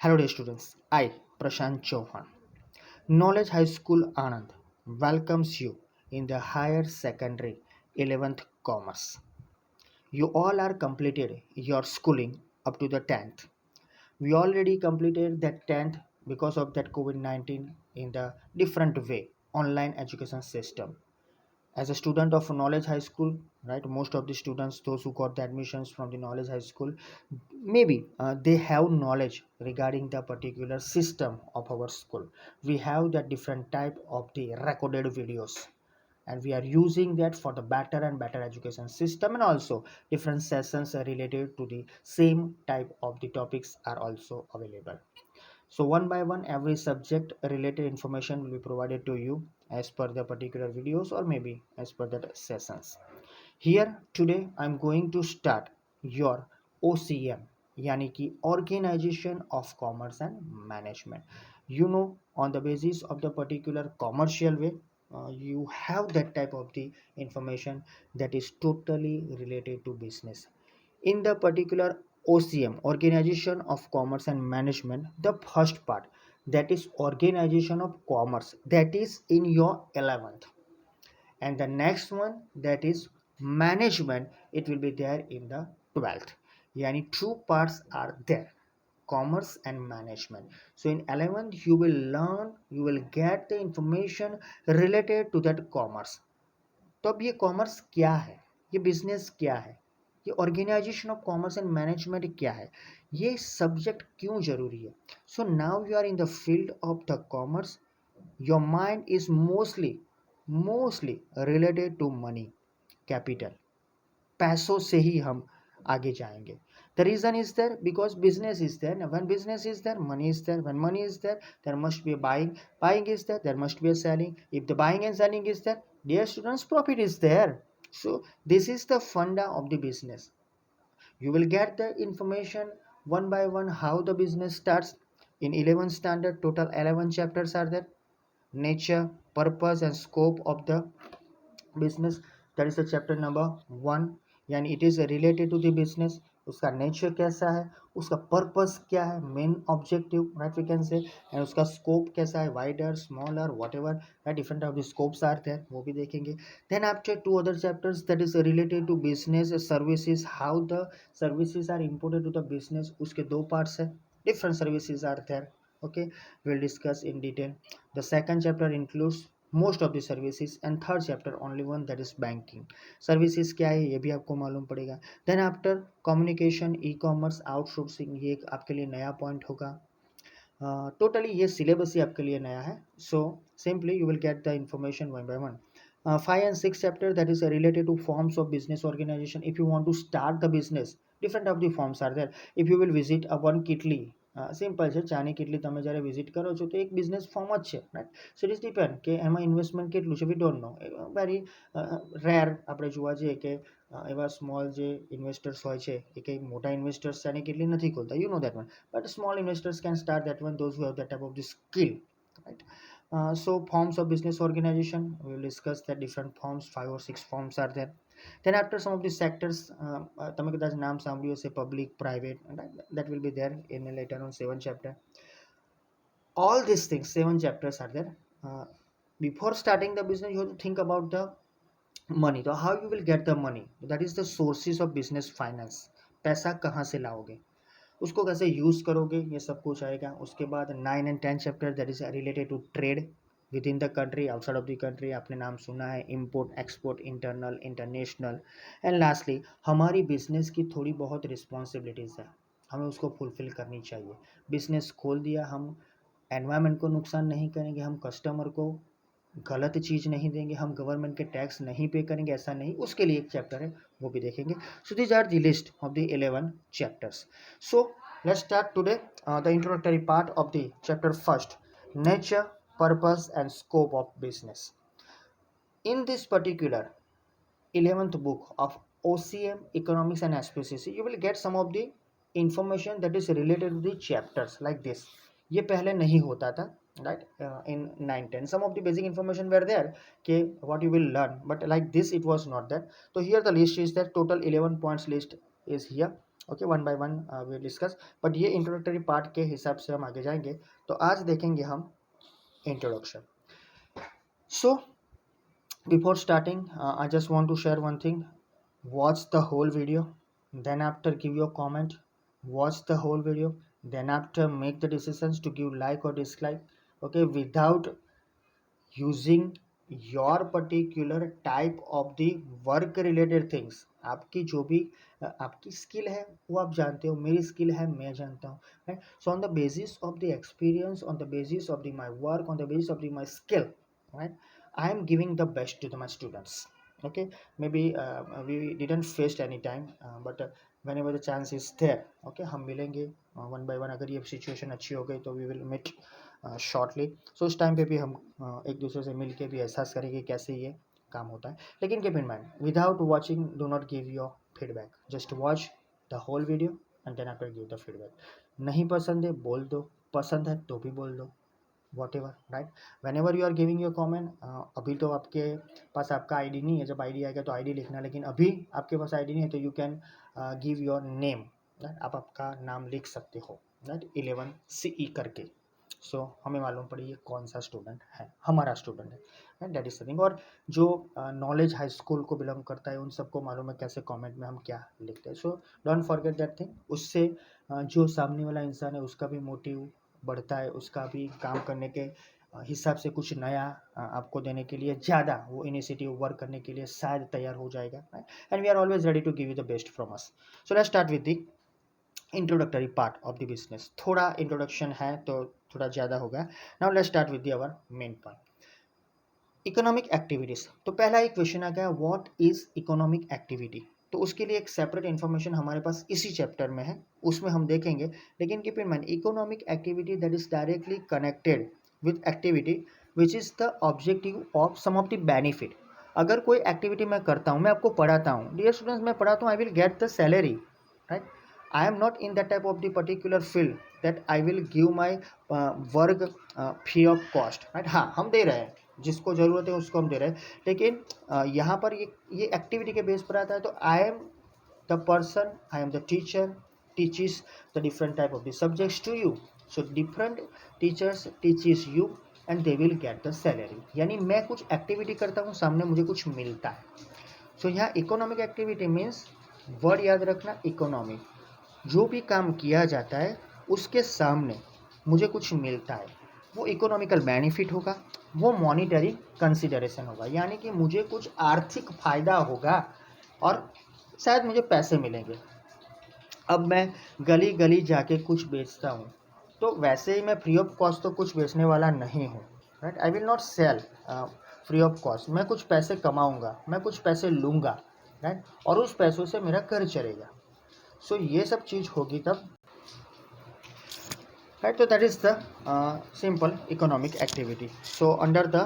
Hello dear students, I Prashant Chauhan. Knowledge High School Anand welcomes you in the higher secondary 11th commerce. You all are completed your schooling up to the 10th. We already completed that 10th because of that COVID-19 in the different way, online education system. As a student of Knowledge High School, right, most of the students, those who got the admissions from the Knowledge High School, maybe they have knowledge regarding the particular system of our school. We have that different type of the recorded videos, and we are using that for the better and better education system, and also different sessions related to the same type of the topics are also available. So one by one, every subject related information will be provided to you as per the particular videos or maybe as per the sessions. Here today I'm going to start your OCM, yani ki Organization of Commerce and Management. On the basis of the particular commercial way, you have that type of the information that is totally related to business. In the particular OCM, Organization of Commerce and Management, the first part, that is Organization of Commerce, that is in your 11th, and the next one, that is Management, it will be there in the 12th. Yani two parts are there, commerce and management. So in 11th you will learn, you will get the information related to that commerce. तो अब ये commerce क्या है, ये business क्या है, ये organisation of commerce and management क्या है, ये सब्जेक्ट क्यों जरूरी है. So now you are in the field of the commerce. Your mind is mostly related to money, capital, पैसों से ही हम आगे जाएंगे. The reason is there because business is there. When business is there, money is there. When money is there, there must be a buying is there, there must be a selling. If the buying and selling is there, dear students, profit is there. So this is the funda of the business. You will get the information one by one how the business starts. In 11th standard, total 11 chapters are there. Nature, purpose and scope of the business, that is the chapter number 1. यानी it is related to the business. उसका nature कैसा है, उसका purpose क्या है, main objective, right, we can say, and उसका scope कैसा है, wider, smaller, whatever, right, different of the scopes are there, वो भी देखेंगे. Then after two other chapters that is related to business services, how the services are imported to the business. उसके दो parts है, different services are there. Okay, we'll discuss in detail. The second chapter includes most of the services, and third chapter only one, that is banking services. क्या है ये भी आपको मालूम पड़ेगा. Then after communication, e-commerce, outsourcing, ये एक आपके लिए नया पॉइंट होगा. टोटली ये सिलेबस ही आपके लिए नया है. So simply you will get the information one by one. 5 and 6 chapter, that is related to forms of business organization. If you want to start the business, different of the forms are there. If you will visit a one kitli, simple છે, ચાની કેટલી તમે જ્યારે visit કરો છો તો એક business form જ છે, right. So it is depend કે એમાં ઇન્વેસ્ટમેન્ટ કેટલું છે, we don't know. Very rare આપણે જોવા જઈએ કે એવા સ્મોલ જે ઇન્વેસ્ટર્સ હોય છે એ કંઈ મોટા ઇન્વેસ્ટર્સ ચાની કેટલી નથી ખોલતા, you know that one. But small investors can start that one, those who have that type of the skill, right? So forms of business organization, we will discuss that different forms, 5 or 6 forms are there. Then after some of the sectors, તમે કદાચ નામ સાંભળ્યું હશે, public, private, right? That will be there in later on 7th chapter. All these things, 7 chapters are there. Before starting the business, you have to think about the money. तो how you will get the money, that is the sources of business finance. पैसा कहाँ से लाओगे, उसको कैसे use करोगे, ये सब कुछ आएगा. उसके बाद 9 and 10 chapter, that is related to trade within the country, outside of the country, आपने नाम सुना है, import export, internal, international. And lastly हमारी बिजनेस की थोड़ी बहुत रिस्पॉन्सिबिलिटीज़ है, हमें उसको फुलफिल करनी चाहिए. बिजनेस खोल दिया, हम एनवायरनमेंट को नुकसान नहीं करेंगे, हम कस्टमर को गलत चीज़ नहीं देंगे, हम गवर्नमेंट के टैक्स नहीं पे करेंगे, ऐसा नहीं, उसके लिए एक चैप्टर है, वो भी देखेंगे. So these are the list of the 11 chapters. So let's start today the introductory part of the chapter first, nature, purpose and scope of business. In this particular 11th book of OCM, economics and SPCC, you will get some of the information that is related to the chapters like this. ये पहले नहीं होता था, right? In 9-10 some of the basic information were there, okay, what you will learn, but like this it was not that. So here the list is that total 11 points list is here. Okay, one by one we discuss, but ये introductory part के हिसाब से हम आगे जाएंगे। तो आज देखेंगे हम introduction. So before starting I just want to share one thing, watch the whole video, then after give your comment, watch the whole video, then after make the decisions to give like or dislike, okay, without using your particular type of the work related things। आपकी जो भी आपकी skill है वो आप जानते हो, मेरी स्किल है मैं जानता हूँ, right. So on the basis of the experience, on the basis of the my work, on the basis of the my skill, right, I am giving the best to the my students. okay, maybe we didn't faced any time, but whenever the chance is there, okay, हम मिलेंगे one by one. अगर ये situation अच्छी हो गई तो we will meet shortly. सो उस time पे भी हम एक दूसरे से मिल के भी एहसास करेंगे कैसे ये काम होता है। लेकिन keep in mind, without watching do not give your feedback, just watch the whole video and then after give the feedback. नहीं पसंद है बोल दो, पसंद है तो भी बोल दो, whatever, right. Whenever you are giving your comment, अभी तो आपके पास आपका आईडी नहीं है, जब आईडी आएगा तो आईडी लिखना, लेकिन अभी आपके पास आईडी नहीं है तो you can give your name, right. आप आपका नाम लिख सकते हो, राइट, 11 CE करके। सो हमें मालूम पड़ी ये कौन सा स्टूडेंट है, हमारा स्टूडेंट है, एंड दैट इज थिंग। और जो नॉलेज हाई स्कूल को बिलोंग करता है उन सबको मालूम है कैसे कमेंट में हम क्या लिखते हैं। So don't forget that thing. उससे जो सामने वाला इंसान है उसका भी मोटिव बढ़ता है, उसका भी काम करने के हिसाब से कुछ नया आपको देने के लिए ज़्यादा वो इनिशिएटिव वर्क करने के लिए शायद तैयार हो जाएगा, and we are always ready to give you the best from us. So let's start with the introductory part of the business. थोड़ा इंट्रोडक्शन है तो थोड़ा ज़्यादा होगा। Now let's start with our main point, economic activities. तो पहला एक question आ गया, व्हाट इज इकोनॉमिक एक्टिविटी। तो उसके लिए एक सेपरेट इन्फॉर्मेशन हमारे पास इसी चैप्टर में है, उसमें हम देखेंगे। लेकिन keep in mind, economic activity that is directly connected with activity which is the objective of some of the benefit. अगर कोई एक्टिविटी मैं करता हूँ, मैं आपको पढ़ाता हूँ, डियर स्टूडेंट्स, मैं पढ़ाता हूँ, I will get the salary, right. I am not in that type of the particular field that I will give my work free of cost, right. हाँ, हम दे रहे हैं, जिसको ज़रूरत है उसको हम दे रहे हैं, लेकिन यहाँ पर ये एक्टिविटी के बेस पर आता है। तो I am the person, I am the teacher teaches the different type of the subjects to you. So different teachers teaches you and they will get the salary. यानी मैं कुछ एक्टिविटी करता हूँ, सामने मुझे कुछ मिलता है। सो यहाँ इकोनॉमिक एक्टिविटी मीन्स, वर्ड याद रखना, इकोनॉमिक, जो भी काम किया जाता है उसके सामने मुझे कुछ मिलता है, वो इकोनॉमिकल बेनिफिट होगा, वो मॉनिटरी कंसिडरेशन होगा, यानी कि मुझे कुछ आर्थिक फायदा होगा और शायद मुझे पैसे मिलेंगे। अब मैं गली गली जाके कुछ बेचता हूँ, तो वैसे ही मैं फ्री ऑफ कॉस्ट तो कुछ बेचने वाला नहीं हूँ, right. I will not sell free of cost. मैं कुछ पैसे कमाऊँगा, मैं कुछ पैसे लूँगा, राइट, और उस पैसों से मेरा घर चलेगा। सो ये सब चीज़ होगी तब, right, so that is the simple economic activity. So under the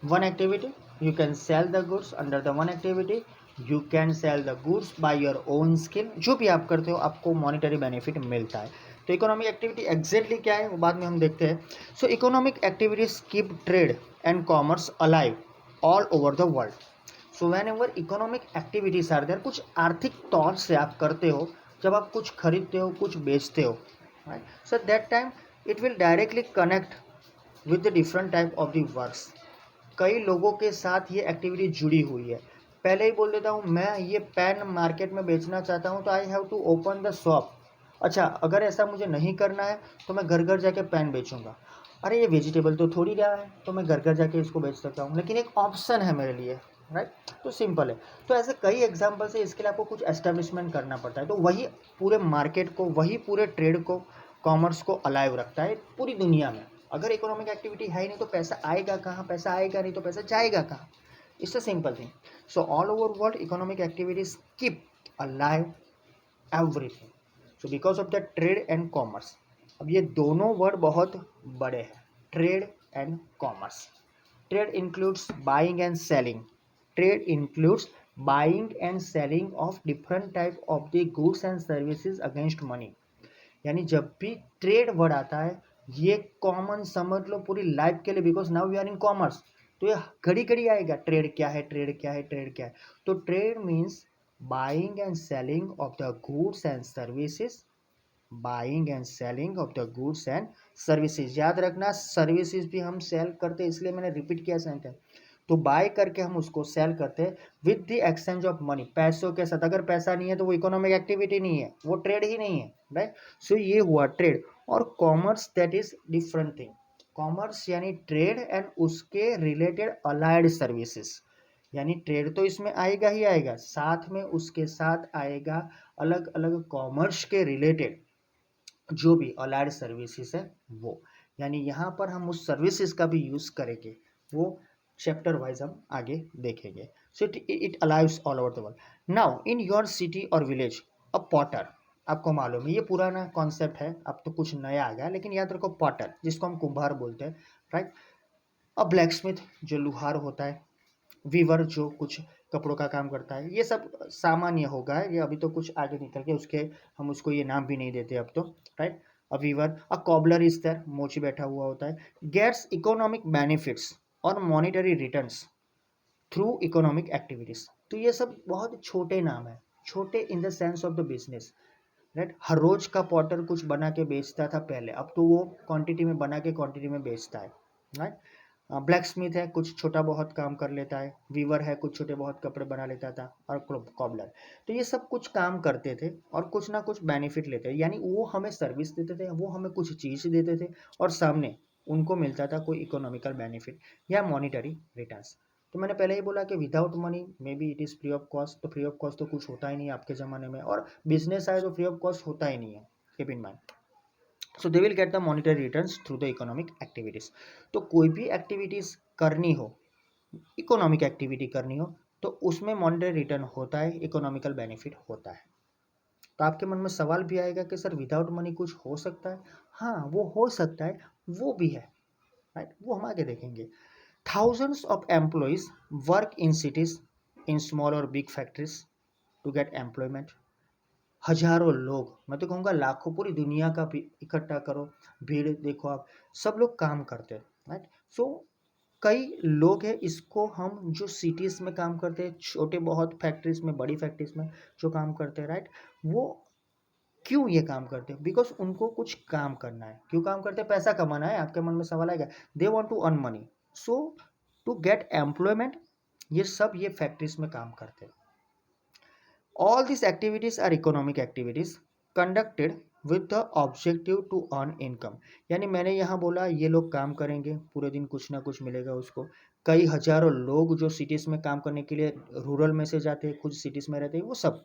one activity you can sell the goods, under the one activity you can sell the goods by your own skill। जो भी आप करते हो आपको monetary benefit मिलता है। तो economic activity exactly क्या है वो बाद में हम देखते हैं। So economic activities keep trade and commerce alive all over the world. So whenever economic activities are there, कुछ आर्थिक तौर से आप करते हो, जब आप कुछ खरीदते हो, कुछ बेचते हो, right, so that time it will directly connect with the different type of the works। कई लोगों के साथ ये एक्टिविटी जुड़ी हुई है। पहले ही बोल देता हूँ, मैं ये पेन मार्केट में बेचना चाहता हूँ तो I have to open the shop. अच्छा, अगर ऐसा मुझे नहीं करना है तो मैं घर घर जाके पेन बेचूंगा। अरे ये वेजिटेबल तो थोड़ी रहा है, तो मैं घर घर जाके इसको बेच सकता हूँ, लेकिन एक ऑप्शन है मेरे लिए, राइट। तो सिंपल है। तो ऐसे कई एग्जाम्पल्स है, इसके लिए आपको कुछ एस्टेब्लिशमेंट करना पड़ता है। तो वही पूरे मार्केट को, वही पूरे ट्रेड को, कॉमर्स को अलाइव रखता है पूरी दुनिया में। अगर इकोनॉमिक एक्टिविटी है ही नहीं तो पैसा आएगा कहाँ, पैसा आएगा नहीं तो पैसा जाएगा कहाँ। It's a simple thing. So all over world economic activities keep alive everything. So because of the trade and commerce. अब ये दोनों वर्ड बहुत बड़े हैं, trade and commerce. Trade includes buying and selling. Trade includes buying and selling of different type of the goods and services against money. यानी जब भी trade word आता है, ये कॉमन समझ लो पूरी लाइफ के लिए, because now we are in commerce. तो ये घड़ी घड़ी आएगा, ट्रेड क्या है, ट्रेड क्या है, ट्रेड क्या है। तो trade means buying and selling of the goods and services, buying and selling of the goods and services. याद रखना सर्विसेज भी हम सेल करते हैं, इसलिए मैंने रिपीट किया सेंटेंस। तो बाय करके हम उसको सेल करते हैं with the exchange of money, पैसों के साथ। अगर पैसा नहीं है तो वो इकोनॉमिक एक्टिविटी नहीं है, वो ट्रेड ही नहीं है, राइट। सो ये हुआ ट्रेड। और commerce that is different thing. Commerce यानी ट्रेड एंड उसके रिलेटेड अलाइड सर्विसेज, यानी ट्रेड तो इसमें आएगा ही आएगा, साथ में उसके साथ आएगा अलग अलग कॉमर्स के रिलेटेड जो भी अलाइड सर्विसेज है वो। यानी यहाँ पर हम उस सर्विसेज का भी यूज करेंगे, वो चैप्टर वाइज हम आगे देखेंगे। So it alives all over the world. Now in your city और विलेज अ पॉटर, आपको मालूम है ये पुराना कॉन्सेप्ट है, अब तो कुछ नया आ गया, लेकिन याद रखो पॉटर जिसको हम कुम्हार बोलते हैं, राइट। अ ब्लैकस्मिथ जो लुहार होता है, वीवर जो कुछ कपड़ों का काम करता है, ये सब सामान्य होगा, ये अभी तो कुछ आगे निकल के उसके हम उसको ये नाम भी नहीं देते अब तो, right. A weaver, a cobbler is there, मोची बैठा हुआ होता है, गेट्स इकोनॉमिक बेनिफिट्स और monetary returns through economic activities. तो ये सब बहुत छोटे नाम है, छोटे in the sense of the business, right. हर रोज का पॉटर कुछ बना के बेचता था पहले, अब तो वो क्वांटिटी में बना के क्वांटिटी में बेचता है, राइट। ब्लैक स्मिथ है, कुछ छोटा बहुत काम कर लेता है, वीवर है, कुछ छोटे बहुत कपड़े बना लेता था, और कॉबलर। तो ये सब कुछ काम करते थे और कुछ ना कुछ बेनिफिट लेते थे, यानी वो हमें सर्विस देते थे, वो हमें कुछ चीज़ देते थे, और सामने उनको मिलता था कोई इकोनॉमिकल बेनिफिट या मॉनिटरी रिटर्न्स। तो मैंने पहले ही बोला कि without money may be it is free of cost, तो फ्री ऑफ कॉस्ट तो कुछ होता ही नहीं है आपके ज़माने में, और बिजनेस आए तो फ्री ऑफ कॉस्ट होता ही नहीं है, keep in mind. So they will get the monetary returns through the economic activities. तो कोई भी एक्टिविटीज करनी हो, इकोनॉमिक एक्टिविटी करनी हो, तो उसमें मॉनिटरी रिटर्न होता है, इकोनॉमिकल बेनिफिट होता है। तो आपके मन में सवाल भी आएगा कि सर विदाउट मनी कुछ हो सकता है? हाँ, वो हो सकता है, वो भी है, राइट, वो हम आगे देखेंगे। Thousands of employees work in cities, in small और big factories to get employment. हजारों लोग, मैं तो कहूँगा लाखों, पूरी दुनिया का भी इकट्ठा करो, भीड़ देखो आप, सब लोग काम करते हैं, राइट। सो कई लोग हैं, इसको हम जो सिटीज में काम करते हैं, छोटे बहुत फैक्ट्रीज में, बड़ी फैक्ट्रीज में जो काम करते हैं, राइट, वो क्यों ये काम करते हैं? बिकॉज उनको कुछ काम करना है। क्यों काम करते हैं? पैसा कमाना है। आपके मन में सवाल आएगा, they want to earn money, so to get employment, ये सब ये फैक्ट्रीज में काम करते हैं। All these activities are economic activities conducted with the objective to earn income। यानी मैंने यहाँ बोला ये लोग काम करेंगे, पूरे दिन कुछ ना कुछ मिलेगा उसको। कई हजारों लोग जो सिटीज़ में काम करने के लिए रूरल में से जाते हैं, कुछ सिटीज़ में रहते हैं, वो सब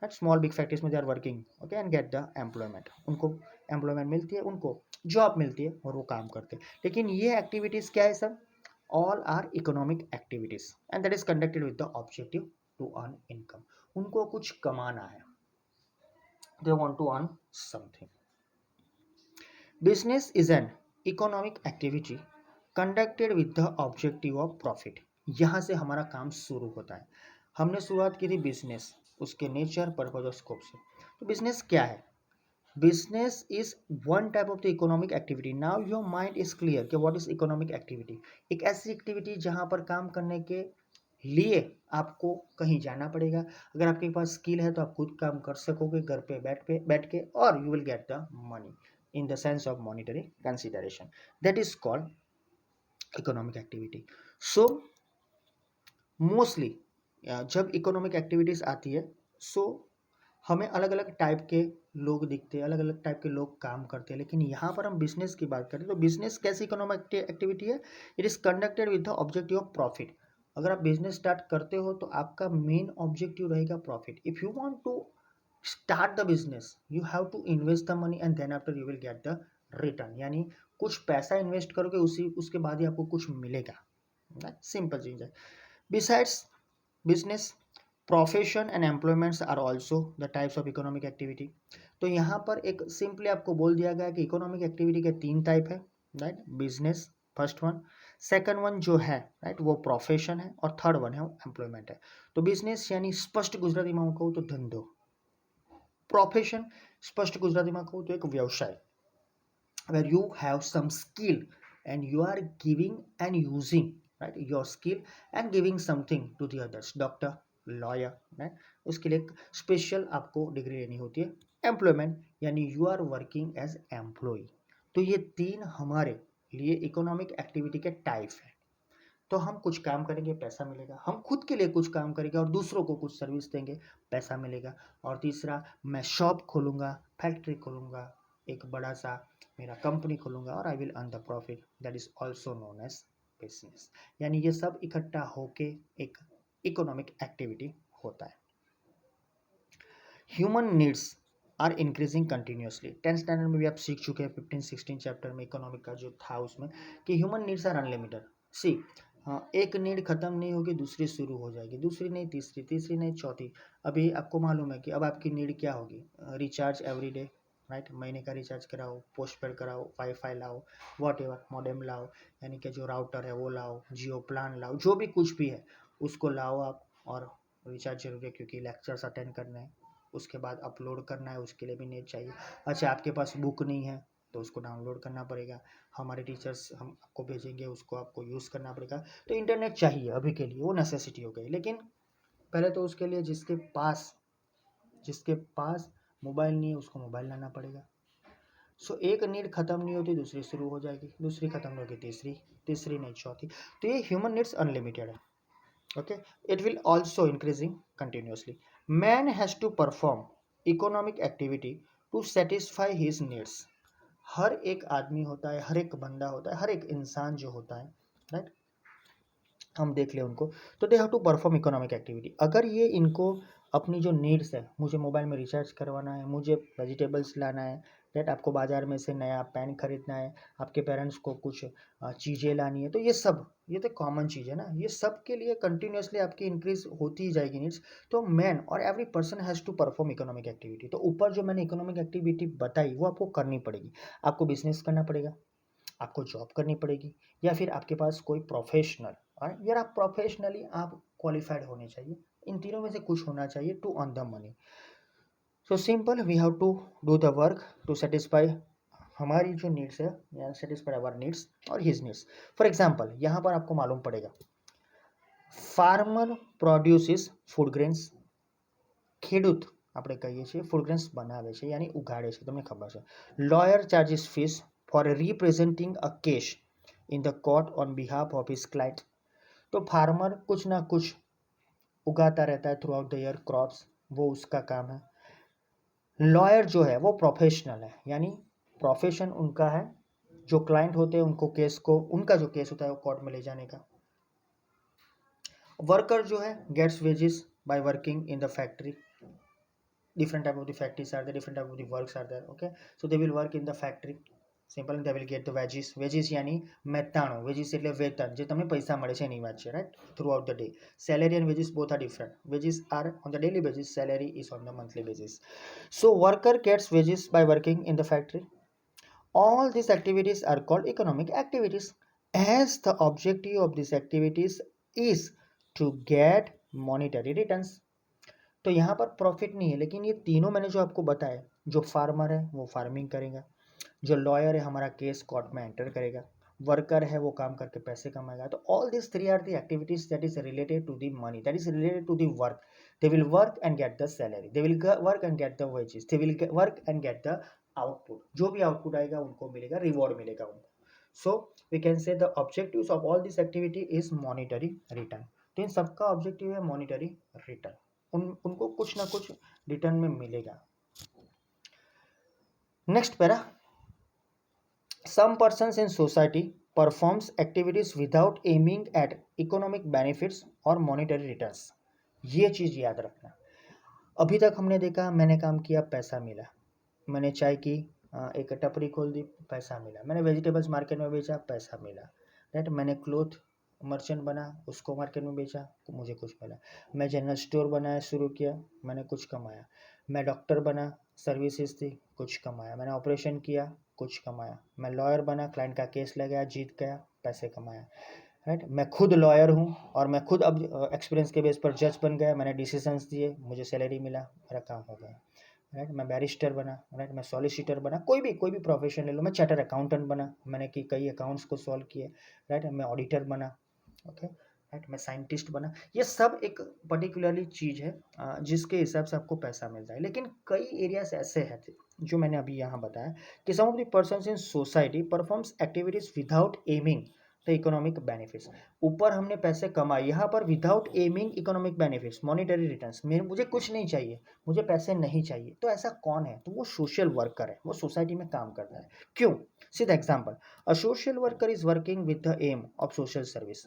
स्मॉल बिग फैक्ट्रीज में they are working, okay, and get the employment. उनको एम्प्लॉयमेंट मिलती है, उनको जॉब मिलती है और वो काम करते हैं। लेकिन ये एक्टिविटीज़ क्या है sir? All are economic activities and that is conducted with the objective to earn income. उनको कुछ कमाना है, they want to earn something। business is an economic activity conducted with the objective of profit। यहाँ से हमारा काम शुरू होता है। हमने शुरुआत की थी बिजनेस, उसके नेचर, पर्पज और स्कोप से। तो बिजनेस क्या है? Business is one type of the economic activity. Now your mind is clear कि व्हाट इज इकोनॉमिक एक्टिविटी। एक ऐसी एक्टिविटी जहाँ पर काम करने के लिए आपको कहीं जाना पड़ेगा। अगर आपके पास स्किल है तो आप खुद काम कर सकोगे घर पे बैठ के, और you will get the money in the sense of monetary consideration, that is called economic activity. So mostly जब इकोनॉमिक एक्टिविटीज आती है, सो हमें अलग अलग टाइप के लोग दिखते हैं, अलग अलग टाइप के लोग काम करते हैं। लेकिन यहाँ पर हम बिजनेस की बात करें तो बिजनेस कैसी इकोनॉमिक एक्टिविटी है? It is conducted with the objective of profit. अगर आप बिजनेस स्टार्ट करते हो तो आपका मेन ऑब्जेक्टिव रहेगा profit. If you want to start the business you have to invest the money and then after you will get the return. यानी कुछ पैसा इन्वेस्ट करोगे, उसी उसके बाद ही आपको कुछ मिलेगा। सिंपल चीज है। Besides business, profession and employments are also the types of economic activity. तो यहाँ पर एक सिंपली आपको बोल दिया गया कि इकोनॉमिक एक्टिविटी के 3 टाइप है, right. Business first one, second one जो है, राइट, वो प्रोफेशन है, और थर्ड वन है वो एम्प्लॉयमेंट है। तो बिजनेस यानी स्पष्ट गुजराती में कहूँ तो धंधो। प्रोफेशन स्पष्ट गुजराती में कहूँ तो एक व्यवसाय, where you have some skill and you are giving and using, right, your skill and giving something to the others, doctor, lawyer, right, उसके लिए एक स्पेशल आपको डिग्री लेनी होती है। एम्प्लॉयमेंट यानी you are working as employ. तो ये तीन हमारे लिए इकोनॉमिक एक्टिविटी के टाइप है। तो हम कुछ काम करेंगे, पैसा मिलेगा। हम खुद के लिए कुछ काम करेंगे और दूसरों को कुछ सर्विस देंगे, पैसा मिलेगा। और तीसरा, मैं शॉप खोलूँगा, फैक्ट्री खोलूँगा, एक बड़ा सा मेरा कंपनी खोलूँगा और I will earn the profit, that is also known as business. यानी ये सब इकट्ठा होके एक इकोनॉमिक एक्टिविटी होता है। Human needs are increasing continuously. 10th standard में भी आप सीख चुके हैं, 15-16 चैप्टर में इकोनॉमिक का जो था उसमें, कि ह्यूमन नीड्स आर अनलिमिटेड। सी, हाँ, एक नीड खत्म नहीं होगी, दूसरी शुरू हो जाएगी, दूसरी नहीं तीसरी, तीसरी नहीं चौथी। अभी आपको मालूम है कि अब आपकी नीड क्या होगी, रिचार्ज एवरी डे, राइट, महीने का रिचार्ज कराओ, पोस्ट पेड कराओ, वाईफाई लाओ, वॉट एवर, मॉडेम लाओ, यानी कि जो राउटर है वो लाओ, जियो प्लान लाओ, जो भी कुछ भी है उसको लाओ आप। और रिचार्ज जरूरी है क्योंकि लेक्चर्स अटेंड करने हैं, उसके बाद अपलोड करना है, उसके लिए भी नेट चाहिए। अच्छा, आपके पास बुक नहीं है तो उसको डाउनलोड करना पड़ेगा, हमारे टीचर्स हम आपको भेजेंगे, उसको आपको यूज़ करना पड़ेगा। तो इंटरनेट चाहिए अभी के लिए, वो नेसेसिटी हो गई। लेकिन पहले तो उसके लिए जिसके पास मोबाइल नहीं है उसको मोबाइल लाना पड़ेगा। सो एक नीड खत्म नहीं होती, दूसरी शुरू हो जाएगी, दूसरी खत्म नहीं होगी, तीसरी, तीसरी नहीं चौथी। तो ये ह्यूमन नीड्स अनलिमिटेड है। Okay, it will also increasing continuously. Man has to perform economic activity to satisfy his needs. हर एक आदमी होता है, हर एक बंदा होता है, हर एक इंसान जो होता है, राइट, हम देख ले उनको, तो they have to perform economic activity. अगर ये इनको अपनी जो नीड्स है, मुझे मोबाइल में रिचार्ज करवाना है, मुझे वेजिटेबल्स लाना है, राइट, आपको बाजार में से नया पेन खरीदना है, आपके पेरेंट्स को कुछ चीज़ें लानी है, तो ये तो कॉमन चीज़ है ना, ये सब के लिए कंटिन्यूसली आपकी इंक्रीज होती ही जाएगी नीड्स। तो मैन और every person has to perform economic activity. तो ऊपर जो मैंने इकोनॉमिक एक्टिविटी बताई वो आपको करनी पड़ेगी। आपको बिजनेस करना पड़ेगा, आपको जॉब करनी पड़ेगी, या फिर आपके पास कोई प्रोफेशनल, और यार आप प्रोफेशनली आप क्वालिफाइड होने चाहिए, इन तीनों में से कुछ होना चाहिए to earn the money. So simple, we have to do the work to satisfy हमारी जो नीड्स है, या सेटिस्फाई आवर नीड्स और हिज नीड्स। फॉर एग्जाम्पल, यहाँ पर आपको मालूम पड़ेगा, फार्मर પ્રોડ્યુસીસ ફૂડ ગ્રેન્સ, ખેડૂત આપણે કહીએ છીએ ફૂડ ગ્રેન્સ બનાવે છે યાની ઉગાડે છે, તમને ખબર છે. Lawyer charges fees for representing a case in the court on behalf of his client. तो फार्मर कुछ ना कुछ उगाता रहता है throughout the year crops, वो उसका काम है. लॉयर जो है वो प्रोफेशनल है, यानी प्रोफेशन उनका है, जो क्लाइंट होते हैं उनको केस को, उनका जो केस होता है वो कोर्ट में ले जाने का. वर्कर जो है gets wages by working in the factory. Different type of the factories are there, different type of the works are there. Okay, so they will work in the factory. Simple, they will get the wages यानी મેતાણું, wages એટલે વેતન, જે તમને પૈસા મળે છે એની વાત છે, right, throughout the day. Salary and wages both are different. Wages are on the daily basis, salary is on the monthly basis. So worker gets wages by working in the factory. All these activities are called economic activities, as the objective of these activities is to get monetary returns. तो यहाँ पर profit नहीं है, लेकिन ये तीनों मैंने जो आपको बताया, जो फार्मर है वो फार्मिंग करेगा, जो लॉयर है हमारा केस कोर्ट में एंटर करेगा, वर्कर है वो काम करके पैसे कमाएगा. तो all this three are the activities that is related to the money, that is related to the work. They will work and get the salary, they will work and get the wages, they will work and get the output. जो भी output आएगा उनको मिलेगा, reward मिलेगा उनको. So we can say the objectives of all this activity is monetary return. तो इन सबका objective है मॉनिटरी रिटर्न, उनको कुछ ना कुछ रिटर्न में मिलेगा. Next para, some persons in society performs activities without aiming at economic benefits और मॉनिटरी रिटर्न्स. ये चीज याद रखना. अभी तक हमने देखा, मैंने काम किया, पैसा मिला, मैंने चाय की एक टपरी खोल दी, पैसा मिला, मैंने वेजिटेबल्स मार्केट में बेचा, पैसा मिला, राइट, मैंने क्लोथ मर्चेंट बना, उसको मार्केट में बेचा, मुझे कुछ मिला. मैं जनरल स्टोर बनाया, शुरू किया, मैंने कुछ कमाया. मैं डॉक्टर बना, सर्विसेज दी, कुछ कमाया. मैंने ऑपरेशन किया, कुछ कमाया. मैं लॉयर बना, क्लाइंट का केस लगाया, जीत गया, पैसे कमाया, राइट. मैं खुद लॉयर हूँ और मैं खुद अब एक्सपीरियंस के बेस पर जज बन गया, मैंने डिसीजंस दिए, मुझे सैलरी मिला, मेरा काम हो गया, राइट. मैं बैरिस्टर बना, राइट, मैं सॉलिसिटर बना, कोई भी प्रोफेशन ले लो. मैं चार्टर अकाउंटेंट बना, मैंने कई अकाउंट्स को सॉल्व किए, राइट. मैं ऑडिटर बना, ओके. राइट, मैं साइंटिस्ट बना, ये सब एक पर्टिकुलरली चीज़ है जिसके हिसाब से आपको पैसा मिलता है। लेकिन कई एरियाज ऐसे हैं जो मैंने अभी यहाँ बताया कि some of the persons in society performs activities without aiming the economic benefits. ऊपर हमने पैसे कमाए, यहाँ पर without aiming economic benefits, monetary returns, मेरे मुझे कुछ नहीं चाहिए, मुझे पैसे नहीं चाहिए, तो ऐसा कौन है? तो वो सोशल वर्कर है, वो सोसाइटी में काम करता है। क्यों? सीधा example, a social worker is working with the aim of social service.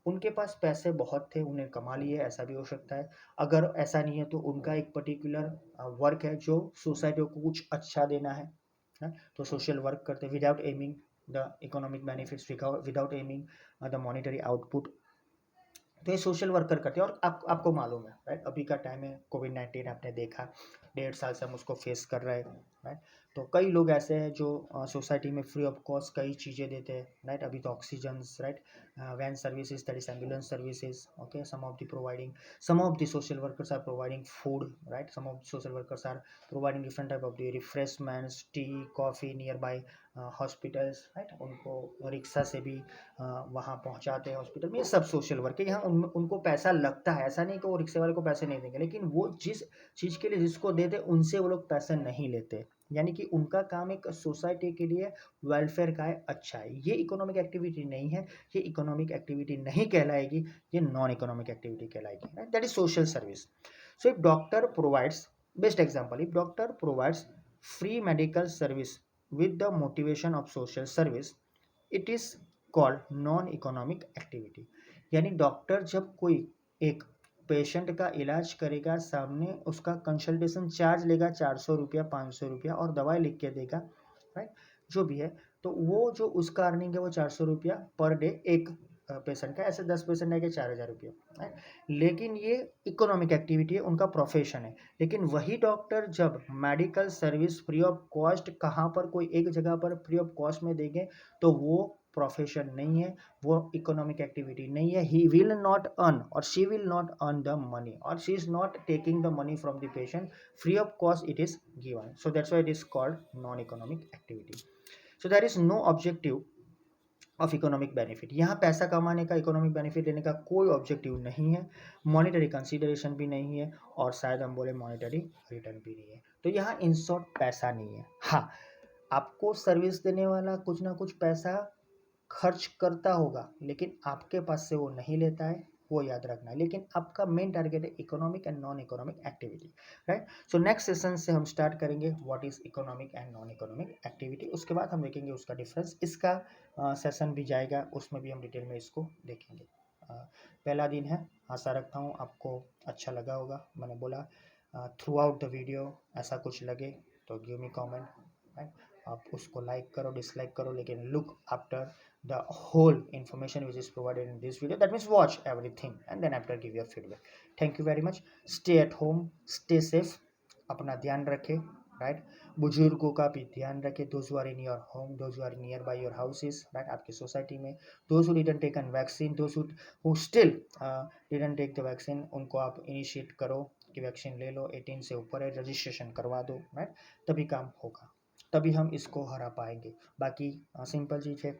उनके पास पैसे बहुत थे, उन्हें कमा लिए, ऐसा भी हो सकता है। अगर ऐसा नहीं है तो उनका एक पर्टिकुलर वर्क है जो सोसाइटी को कुछ अच्छा देना है? तो सोशल वर्क करते without aiming the economic benefits, without aiming the monetary output. तो ये सोशल वर्कर करते हैं। और आपको मालूम है, राइट, अभी का टाइम है, कोविड-19 आपने देखा, 1.5 साल से हम उसको फेस कर रहे हैं, राइट। तो कई लोग ऐसे हैं जो सोसाइटी में फ्री ऑफ कॉस्ट कई चीज़ें देते हैं, राइट। अभी तो oxygen, right, van services, that is ambulance services, okay, some of the social workers are providing food, right, some of the social workers are providing different type of the refreshments, tea, coffee nearby hospitals, right, उनको rickshaw से भी वहाँ पहुँचाते हैं hospital में। ये सब social work है। यहाँ उनको पैसा लगता है, ऐसा नहीं कि वो रिक्शे वाले को पैसे नहीं देंगे, लेकिन वो जिस चीज़ के लिए जिसको देते उनसे वो लोग पैसे नहीं लेते। यानी कि उनका काम एक सोसाइटी के लिए वेलफेयर का है, अच्छा है। ये इकोनॉमिक एक्टिविटी नहीं है, ये इकोनॉमिक एक्टिविटी नहीं कहलाएगी, ये नॉन इकोनॉमिक एक्टिविटी कहलाएगी, right. That is social service. So if doctor provides, best example, if doctor provides free medical service with the motivation of social service, it is called non economic activity. यानी doctor जब कोई एक patient का इलाज करेगा, सामने उसका consultation charge लेगा 400 रुपया, 500 रुपया, और दवाई लिख के देगा, राइट, जो भी है, तो वो जो उसका अर्निंग है वो 400 रुपया पर डे एक पेशेंट का, ऐसे 10 पेशेंट आएंगे 4,000 रुपया, राइट। लेकिन ये इकोनॉमिक एक्टिविटी है, उनका प्रोफेशन है। लेकिन वही डॉक्टर जब medical service free of cost कहाँ पर कोई एक जगह पर फ्री ऑफ कॉस्ट में देंगे, तो वो प्रोफेशन नहीं है, वो इकोनॉमिक एक्टिविटी नहीं है। ही विल नॉट अर्न और she will not earn the money, और she is not taking the money from the patient, free of cost it is given, so that's why it is called non economic activity. So there is no objective of economic benefit. यहाँ पैसा कमाने का, economic benefit लेने का कोई objective नहीं है, monetary consideration भी नहीं है, और शायद हम बोले मॉनिटरी रिटर्न भी नहीं है। तो यहाँ इन शॉर्ट पैसा नहीं है। हाँ, आपको सर्विस देने वाला कुछ ना कुछ पैसा खर्च करता होगा, लेकिन आपके पास से वो नहीं लेता है, वो याद रखना है। लेकिन आपका मेन टारगेट है economic and non economic activity, right. So next session से हम स्टार्ट करेंगे what is economic and non economic activity. उसके बाद हम देखेंगे उसका डिफरेंस। इसका सेशन भी जाएगा, उसमें भी हम डिटेल में इसको देखेंगे। पहला दिन है, आशा रखता हूँ आपको अच्छा लगा होगा। मैंने बोला थ्रू आउट द वीडियो ऐसा कुछ लगे तो गिव मी कमेंट, राइट। आप उसको लाइक करो, डिसलाइक करो, लेकिन look after the whole information which is provided in this video, that means watch everything and then after give your feedback. Thank you very much. Stay at home, stay safe, अपना ध्यान रखें, right. बुजुर्गों का भी ध्यान रखें, those who are in your home, those who are nearby your houses, right, आपकी society में, those who didn't take a vaccine, those who still didn't take the vaccine, उनको आप इनिशिएट करो कि वैक्सीन ले लो। 18 से ऊपर है, रजिस्ट्रेशन करवा दो, राइट, तभी काम होगा, तभी हम इसको हरा पाएंगे। बाकी सिंपल चीज़ है।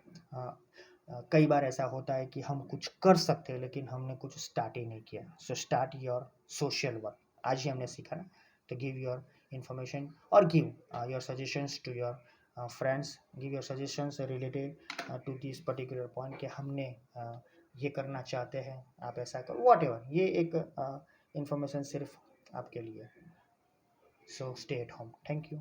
कई बार ऐसा होता है कि हम कुछ कर सकते हैं लेकिन हमने कुछ स्टार्ट ही नहीं किया। So start your social work, आज ही हमने सीखा ना। तो गिव योर इन्फॉर्मेशन और give your suggestions to your friends, give your suggestions related to this particular point कि हमने ये करना चाहते हैं, आप ऐसा करो, वॉट एवर। ये एक इन्फॉर्मेशन सिर्फ आपके लिए। So stay at home. Thank you.